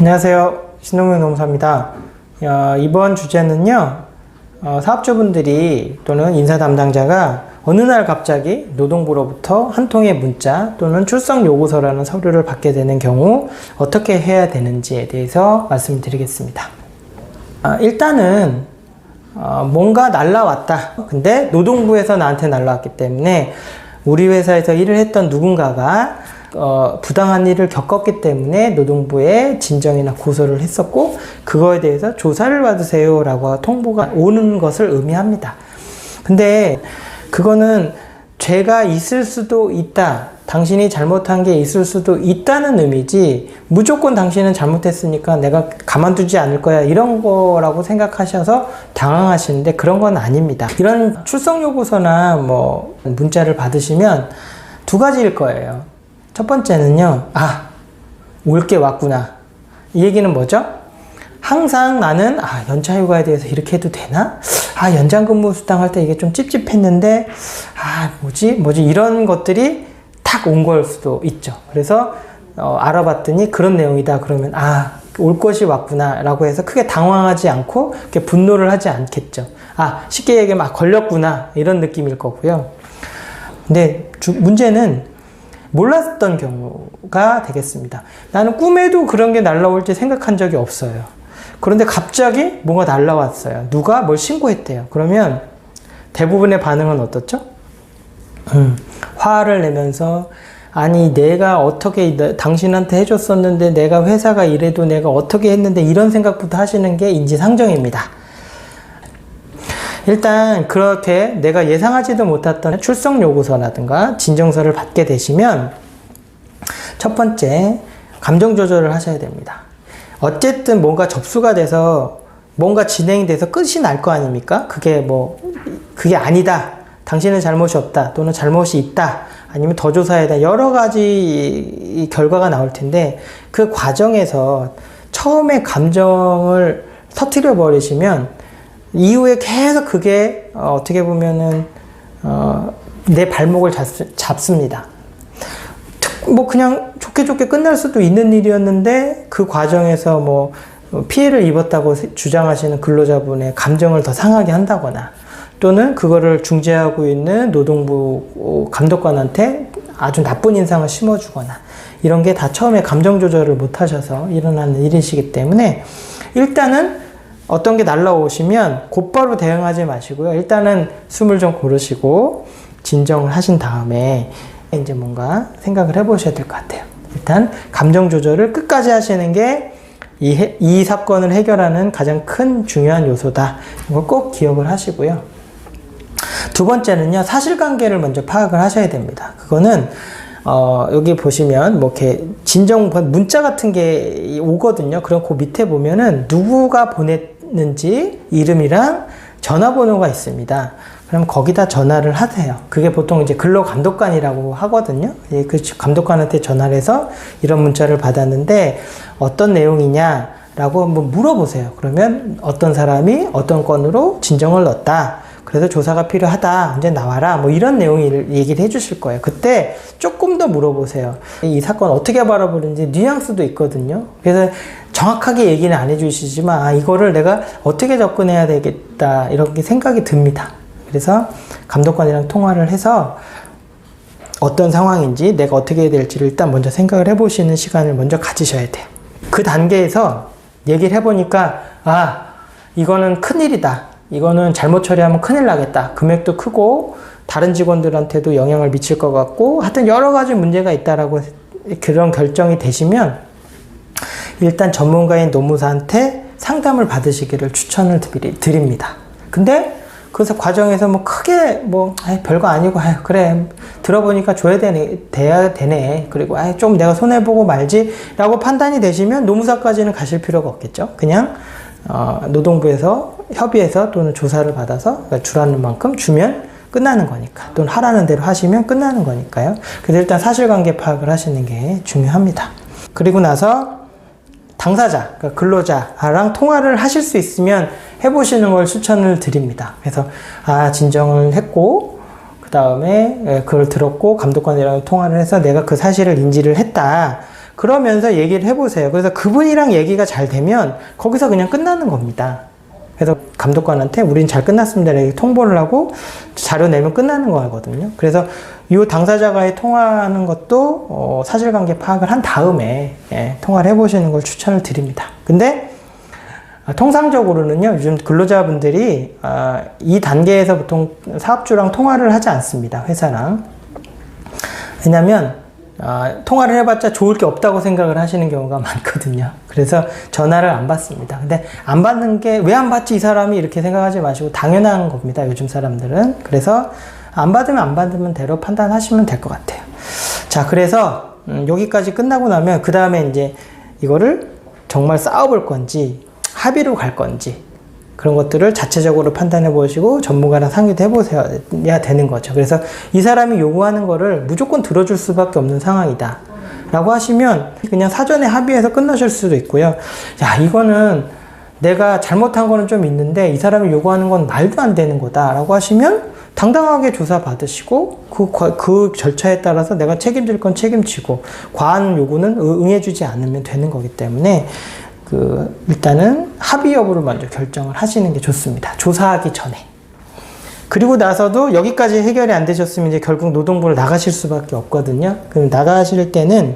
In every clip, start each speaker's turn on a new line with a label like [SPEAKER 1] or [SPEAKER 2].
[SPEAKER 1] 안녕하세요. 신동명 노무사입니다. 이번 주제는요, 사업주분들이 또는 인사 담당자가 어느 날 갑자기 노동부로부터 한 통의 문자 또는 출석 요구서라는 서류를 받게 되는 경우 어떻게 해야 되는지에 대해서 말씀드리겠습니다. 일단은 뭔가 날라왔다. 근데 노동부에서 나한테 날라왔기 때문에 우리 회사에서 일을 했던 누군가가 부당한 일을 겪었기 때문에 노동부에 진정이나 고소를 했었고, 그거에 대해서 조사를 받으세요 라고 통보가 오는 것을 의미합니다. 근데 그거는 죄가 있을 수도 있다, 당신이 잘못한 게 있을 수도 있다는 의미지, 무조건 당신은 잘못했으니까 내가 가만두지 않을 거야 이런 거라고 생각하셔서 당황하시는데 그런 건 아닙니다. 이런 출석 요구서나 뭐 문자를 받으시면 두 가지일 거예요. 첫 번째는요, 올 게 왔구나. 이 얘기는 뭐죠? 항상 나는, 연차휴가에 대해서 이렇게 해도 되나? 연장근무 수당할 때 이게 좀 찝찝했는데, 뭐지? 이런 것들이 탁 온 걸 수도 있죠. 그래서, 알아봤더니 그런 내용이다. 그러면, 올 것이 왔구나. 라고 해서 크게 당황하지 않고, 이렇게 분노를 하지 않겠죠. 쉽게 얘기하면, 걸렸구나. 이런 느낌일 거고요. 근데 문제는, 몰랐던 경우가 되겠습니다. 나는 꿈에도 그런 게 날라올지 생각한 적이 없어요. 그런데 갑자기 뭐가 날라왔어요. 누가 뭘 신고했대요. 그러면 대부분의 반응은 어떻죠? 화를 내면서, 내가 어떻게 당신한테 해줬었는데 내가 회사가 이래도 내가 어떻게 했는데, 이런 생각부터 하시는 게 인지상정입니다. 일단 그렇게 내가 예상하지도 못했던 출석 요구서라든가 진정서를 받게 되시면, 첫 번째, 감정 조절을 하셔야 됩니다. 어쨌든 뭔가 접수가 돼서 뭔가 진행이 돼서 끝이 날 거 아닙니까? 그게 아니다, 당신은 잘못이 없다, 또는 잘못이 있다, 아니면 더 조사해야 돼, 여러 가지 결과가 나올 텐데, 그 과정에서 처음에 감정을 터뜨려 버리시면 이후에 계속 그게 어떻게 보면은 내 발목을 잡습니다. 그냥 좋게 끝날 수도 있는 일이었는데, 그 과정에서 피해를 입었다고 주장하시는 근로자분의 감정을 더 상하게 한다거나, 또는 그거를 중재하고 있는 노동부 감독관한테 아주 나쁜 인상을 심어주거나, 이런 게 다 처음에 감정 조절을 못 하셔서 일어나는 일이시기 때문에, 일단은 어떤 게 날라오시면 곧바로 대응하지 마시고요. 일단은 숨을 좀 고르시고 진정을 하신 다음에 이제 뭔가 생각을 해보셔야 될 것 같아요. 일단 감정 조절을 끝까지 하시는 게 이 사건을 해결하는 가장 큰 중요한 요소다. 이걸 꼭 기억을 하시고요. 두 번째는요, 사실관계를 먼저 파악을 하셔야 됩니다. 그거는 여기 보시면 이렇게 진정 문자 같은 게 오거든요. 그럼 그 밑에 보면은 누구가 보냈는지 이름이랑 전화번호가 있습니다. 그럼 거기다 전화를 하세요. 그게 보통 이제 근로감독관이라고 하거든요. 그 감독관한테 전화를 해서 이런 문자를 받았는데 어떤 내용이냐라고 한번 물어보세요. 그러면 어떤 사람이 어떤 건으로 진정을 넣었다, 그래서 조사가 필요하다, 언제 나와라, 이런 내용을 얘기를 해주실 거예요. 그때 조금 더 물어보세요. 이 사건 어떻게 바라보는지 뉘앙스도 있거든요. 그래서 정확하게 얘기는 안 해주시지만, 이거를 내가 어떻게 접근해야 되겠다, 이렇게 생각이 듭니다. 그래서 감독관이랑 통화를 해서 어떤 상황인지 내가 어떻게 해야 될지를 일단 먼저 생각을 해보시는 시간을 먼저 가지셔야 돼요. 그 단계에서 얘기를 해보니까, 이거는 큰일이다, 이거는 잘못 처리하면 큰일 나겠다, 금액도 크고 다른 직원들한테도 영향을 미칠 것 같고, 하여튼 여러 가지 문제가 있다라고 그런 결정이 되시면 일단 전문가인 노무사한테 상담을 받으시기를 추천을 드립니다. 근데 그래서 과정에서 크게 별거 아니고, 그래 들어보니까 줘야 돼야 되네, 그리고 좀 내가 손해보고 말지 라고 판단이 되시면 노무사까지는 가실 필요가 없겠죠. 그냥 노동부에서 협의해서 또는 조사를 받아서 주라는 만큼 주면 끝나는 거니까, 또는 하라는 대로 하시면 끝나는 거니까요. 그래서 일단 사실관계 파악을 하시는 게 중요합니다. 그리고 나서 당사자, 그러니까 근로자랑 통화를 하실 수 있으면 해보시는 걸 추천을 드립니다. 그래서 진정을 했고, 그 다음에 그걸 들었고 감독관이랑 통화를 해서 내가 그 사실을 인지를 했다. 그러면서 얘기를 해보세요. 그래서 그분이랑 얘기가 잘 되면 거기서 그냥 끝나는 겁니다. 그래서 감독관한테 우린 잘 끝났습니다 이렇게 통보를 하고 자료 내면 끝나는 거거든요. 그래서 이 당사자와의 통화하는 것도 사실관계 파악을 한 다음에 통화를 해보시는 걸 추천을 드립니다. 근데 통상적으로는요, 요즘 근로자분들이 이 단계에서 보통 사업주랑 통화를 하지 않습니다. 회사랑. 왜냐면 통화를 해봤자 좋을 게 없다고 생각을 하시는 경우가 많거든요. 그래서 전화를 안 받습니다. 근데 안 받는 게 왜 안 받지 이 사람이 이렇게 생각하지 마시고 당연한 겁니다. 요즘 사람들은. 그래서 안 받으면 대로 판단하시면 될 것 같아요. 자, 그래서 여기까지 끝나고 나면 그 다음에 이제 이거를 정말 싸워볼 건지 합의로 갈 건지 그런 것들을 자체적으로 판단해 보시고 전문가랑 상의도 해보셔야 되는 거죠. 그래서 이 사람이 요구하는 거를 무조건 들어줄 수밖에 없는 상황이다 라고 하시면 그냥 사전에 합의해서 끝나실 수도 있고요. 야, 이거는 내가 잘못한 거는 좀 있는데 이 사람이 요구하는 건 말도 안 되는 거다 라고 하시면 당당하게 조사 받으시고 그 절차에 따라서 내가 책임질 건 책임지고 과한 요구는 응해주지 않으면 되는 거기 때문에 일단은 합의 여부를 먼저 결정을 하시는 게 좋습니다. 조사하기 전에. 그리고 나서도 여기까지 해결이 안 되셨으면 이제 결국 노동부를 나가실 수밖에 없거든요. 그럼 나가실 때는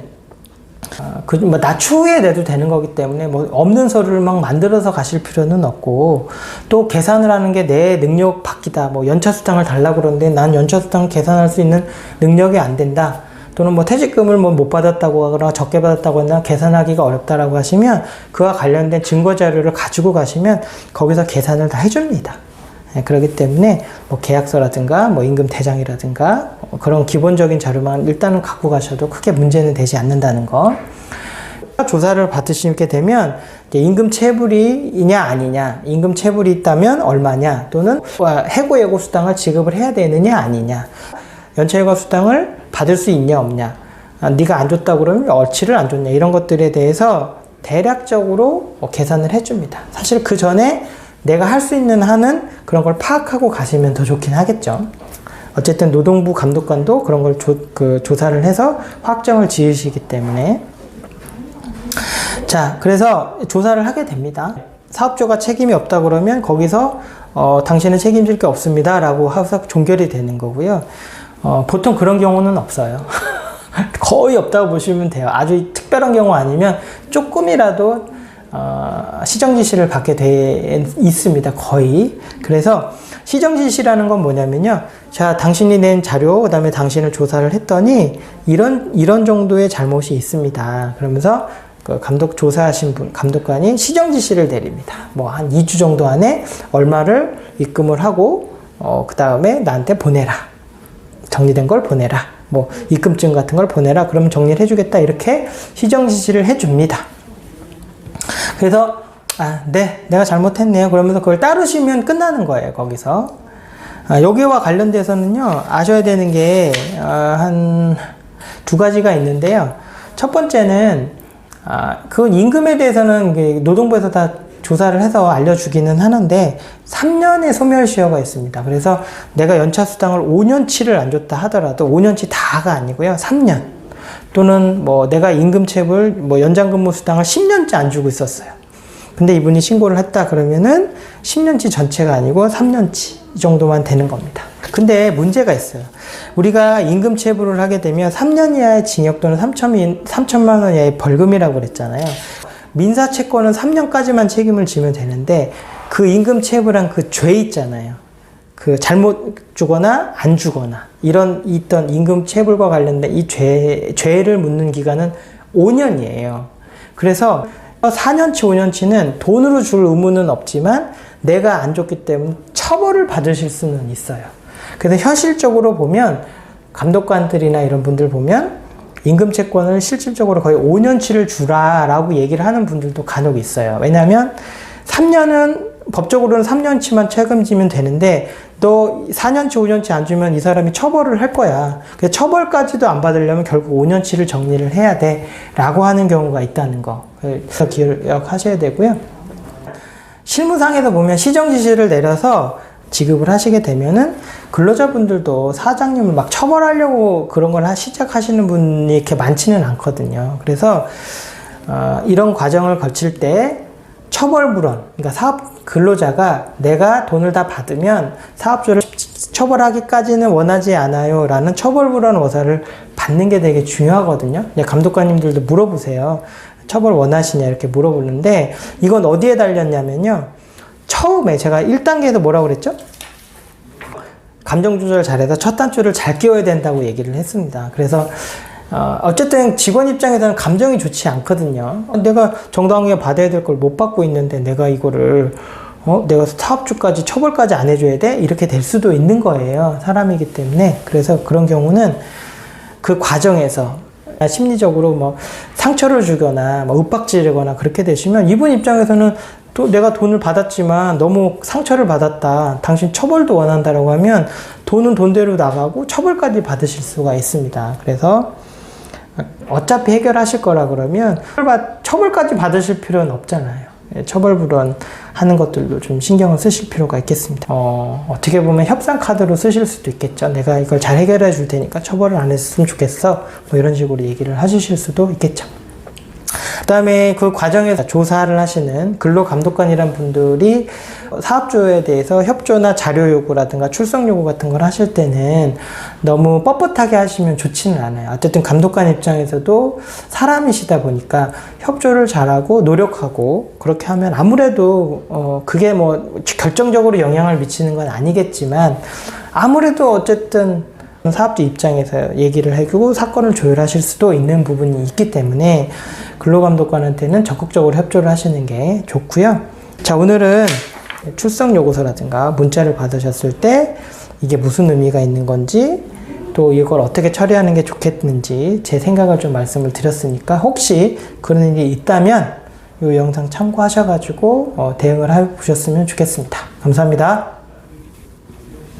[SPEAKER 1] 나 추후에 내도 되는 거기 때문에 뭐 없는 서류를 막 만들어서 가실 필요는 없고 또 계산을 하는 게 내 능력 밖이다. 뭐 연차수당을 달라고 그러는데 난 연차수당 계산할 수 있는 능력이 안 된다. 또는 뭐 퇴직금을 뭐 못 받았다고 하거나 적게 받았다고 하나 계산하기가 어렵다라고 하시면 그와 관련된 증거 자료를 가지고 가시면 거기서 계산을 다 해줍니다. 그렇기 때문에 뭐 계약서라든가 뭐 임금 대장이라든가 그런 기본적인 자료만 일단은 갖고 가셔도 크게 문제는 되지 않는다는 거. 조사를 받으시게 되면 이제 임금 체불이냐 아니냐, 임금 체불이 있다면 얼마냐, 또는 해고 예고 수당을 지급을 해야 되느냐 아니냐, 연체예고 수당을 받을 수 있냐 없냐, 네가 안 줬다 그러면 얼치를 안 줬냐, 이런 것들에 대해서 대략적으로 계산을 해줍니다. 사실 그 전에 내가 할 수 있는 한은 그런 걸 파악하고 가시면 더 좋긴 하겠죠. 어쨌든 노동부 감독관도 그런 걸 조사를 해서 확정을 지으시기 때문에. 자, 그래서 조사를 하게 됩니다. 사업주가 책임이 없다 그러면 거기서 당신은 책임질 게 없습니다 라고 해서 종결이 되는 거고요. 보통 그런 경우는 없어요. 거의 없다고 보시면 돼요. 아주 특별한 경우 아니면 조금이라도 시정지시를 받게 돼 있습니다. 거의. 그래서 시정지시라는 건 뭐냐면요. 자, 당신이 낸 자료, 그 다음에 당신을 조사를 했더니 이런 정도의 잘못이 있습니다. 그러면서 그 조사하신 분, 감독관이 시정지시를 내립니다. 뭐 한 2주 정도 안에 얼마를 입금을 하고 그 다음에 나한테 보내라. 정리된 걸 보내라. 뭐 입금증 같은 걸 보내라. 그러면 정리를 해주겠다. 이렇게 시정지시를 해줍니다. 그래서 네, 내가 잘못했네요. 그러면서 그걸 따르시면 끝나는 거예요. 거기서. 여기와 관련돼서는요, 아셔야 되는 게 한 두 가지가 있는데요. 첫 번째는 그 임금에 대해서는 노동부에서 다 조사를 해서 알려주기는 하는데 3년의 소멸시효가 있습니다. 그래서 내가 연차수당을 5년치를 안 줬다 하더라도 5년치 다가 아니고요. 3년 또는 뭐 내가 임금체불 뭐 연장근무 수당을 10년째 안 주고 있었어요. 근데 이분이 신고를 했다 그러면은 10년치 전체가 아니고 3년치 이 정도만 되는 겁니다. 근데 문제가 있어요. 우리가 임금체불을 하게 되면 3년 이하의 징역 또는 3천만 원 이하의 벌금이라고 그랬잖아요. 민사채권은 3년까지만 책임을 지면 되는데 그 임금체불한 그 죄 있잖아요. 그 잘못 주거나 안 주거나 있던 임금체불과 관련된 이 죄를 묻는 기간은 5년이에요. 그래서 4년치, 5년치는 돈으로 줄 의무는 없지만 내가 안 줬기 때문에 처벌을 받으실 수는 있어요. 그래서 현실적으로 보면 감독관들이나 이런 분들 보면 임금채권을 실질적으로 거의 5년치를 주라라고 얘기를 하는 분들도 간혹 있어요. 왜냐하면 3년은 법적으로는 3년치만 책임지면 되는데 너 4년치, 5년치 안 주면 이 사람이 처벌을 할 거야. 그래서 처벌까지도 안 받으려면 결국 5년치를 정리를 해야 돼 라고 하는 경우가 있다는 거. 그래서 기억하셔야 되고요. 실무상에서 보면 시정지시를 내려서 지급을 하시게 되면은 근로자분들도 사장님을 막 처벌하려고 그런 걸 시작하시는 분이 이렇게 많지는 않거든요. 그래서 이런 과정을 거칠 때 처벌불원, 그러니까 사업 근로자가 내가 돈을 다 받으면 사업주를 처벌하기까지는 원하지 않아요 라는 처벌불원 의사를 받는 게 되게 중요하거든요. 감독관님들도 물어보세요. 처벌 원하시냐 이렇게 물어보는데 이건 어디에 달렸냐면요. 처음에 제가 1단계에서 뭐라고 그랬죠? 감정 조절 잘해서 첫 단추를 잘 끼워야 된다고 얘기를 했습니다. 그래서 어쨌든 직원 입장에서는 감정이 좋지 않거든요. 내가 정당하게 받아야 될 걸 못 받고 있는데 내가 이거를 내가 사업주까지 처벌까지 안 해줘야 돼? 이렇게 될 수도 있는 거예요. 사람이기 때문에. 그래서 그런 경우는 그 과정에서 심리적으로 뭐 상처를 주거나 뭐 윽박지르거나 그렇게 되시면 이분 입장에서는 또 내가 돈을 받았지만 너무 상처를 받았다. 당신 처벌도 원한다라고 하면 돈은 돈대로 나가고 처벌까지 받으실 수가 있습니다. 그래서 어차피 해결하실 거라 그러면 처벌까지 받으실 필요는 없잖아요. 처벌불원 하는 것들도 좀 신경을 쓰실 필요가 있겠습니다. 어떻게 보면 협상 카드로 쓰실 수도 있겠죠. 내가 이걸 잘 해결해 줄 테니까 처벌을 안 했으면 좋겠어. 뭐 이런 식으로 얘기를 하실 수도 있겠죠. 그 다음에 그 과정에서 조사를 하시는 근로감독관이란 분들이 사업주에 대해서 협조나 자료 요구라든가 출석 요구 같은 걸 하실 때는 너무 뻣뻣하게 하시면 좋지는 않아요. 어쨌든 감독관 입장에서도 사람이시다 보니까 협조를 잘하고 노력하고 그렇게 하면 아무래도 그게 뭐 결정적으로 영향을 미치는 건 아니겠지만 아무래도 어쨌든 사업주 입장에서 얘기를 해주고 사건을 조율하실 수도 있는 부분이 있기 때문에 근로감독관한테는 적극적으로 협조를 하시는 게 좋고요. 자, 오늘은 출석 요구서라든가 문자를 받으셨을 때 이게 무슨 의미가 있는 건지 또 이걸 어떻게 처리하는 게 좋겠는지 제 생각을 좀 말씀을 드렸으니까 혹시 그런 일이 있다면 이 영상 참고하셔가지고 대응을 해보셨으면 좋겠습니다. 감사합니다.